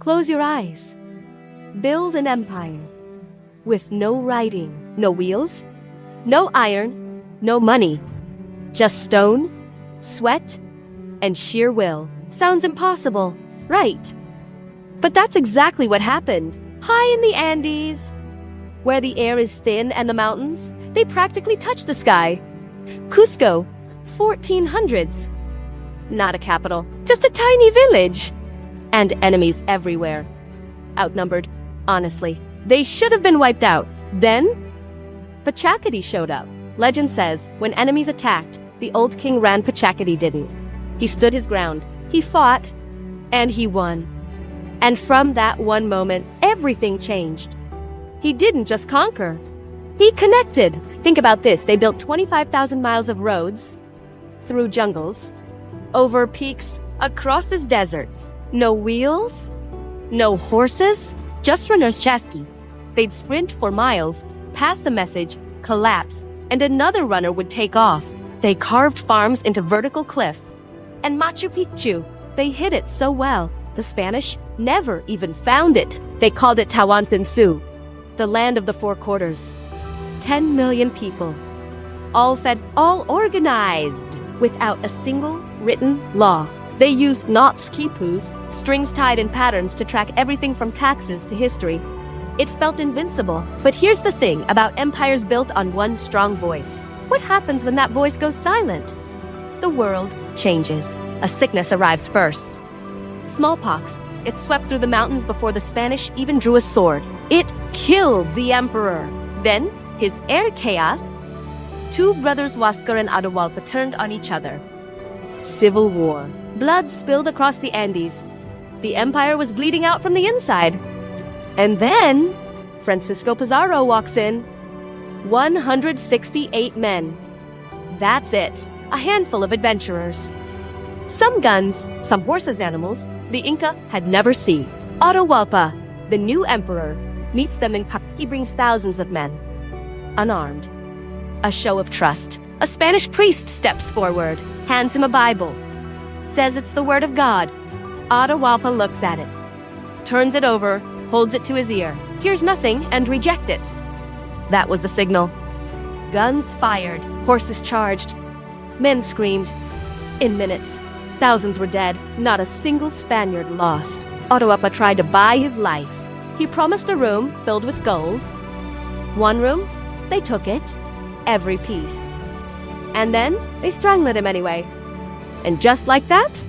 Close your eyes. Build an empire. With no writing, no wheels, no iron, no money. Just stone, sweat, and sheer will. Sounds impossible, right? But that's exactly what happened. High in the Andes, where the air is thin and the mountains, they practically touch the sky. Cusco, 1400s. Not a capital, just a tiny village. And enemies everywhere. Outnumbered, honestly. They should have been wiped out. Then, Pachacati showed up. Legend says, when enemies attacked, the old king ran, Pachacati didn't. He stood his ground. He fought, and he won. And from that one moment, everything changed. He didn't just conquer. He connected. Think about this. They built 25,000 miles of roads, through jungles, over peaks, across his deserts. No wheels, no horses, just runners chasqui. They'd sprint for miles, pass a message, collapse, and another runner would take off. They carved farms into vertical cliffs. And Machu Picchu, they hid it so well. The Spanish never even found it. They called it Tawantinsuyu, the land of the four quarters. 10 million people, all fed, all organized, without a single written law. They used knots, quipus, strings tied in patterns to track everything from taxes to history. It felt invincible. But here's the thing about empires built on one strong voice. What happens when that voice goes silent? The world changes. A sickness arrives first. Smallpox. It swept through the mountains before the Spanish even drew a sword. It killed the emperor. Then, his heir chaos. Two brothers, Huáscar and Atahualpa, turned on each other. Civil war. Blood spilled across the Andes. The empire was bleeding out from the inside. And then, Francisco Pizarro walks in. 168 men. That's it. A handful of adventurers. Some guns, some horses, animals the Inca had never seen. Atahualpa, the new emperor, meets them in Pac. He brings thousands of men, unarmed. A show of trust. A Spanish priest steps forward, hands him a Bible, says it's the word of God. Atahualpa looks at it, turns it over, holds it to his ear, hears nothing, and rejects it. That was the signal. Guns fired, horses charged, men screamed. In minutes, thousands were dead, not a single Spaniard lost. Atahualpa tried to buy his life. He promised a room filled with gold. One room, they took it, every piece. And then they strangled him anyway. And just like that,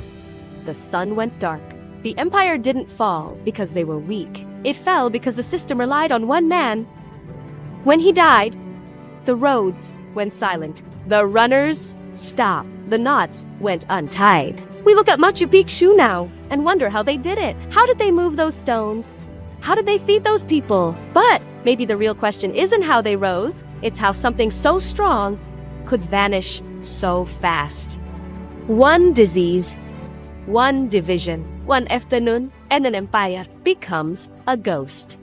the sun went dark. The empire didn't fall because they were weak. It fell because the system relied on one man. When he died, the roads went silent. The runners stopped. The knots went untied. We look at Machu Picchu now and wonder how they did it. How did they move those stones? How did they feed those people? But maybe the real question isn't how they rose. It's how something so strong could vanish so fast. One disease, one division, one afternoon, and an empire becomes a ghost.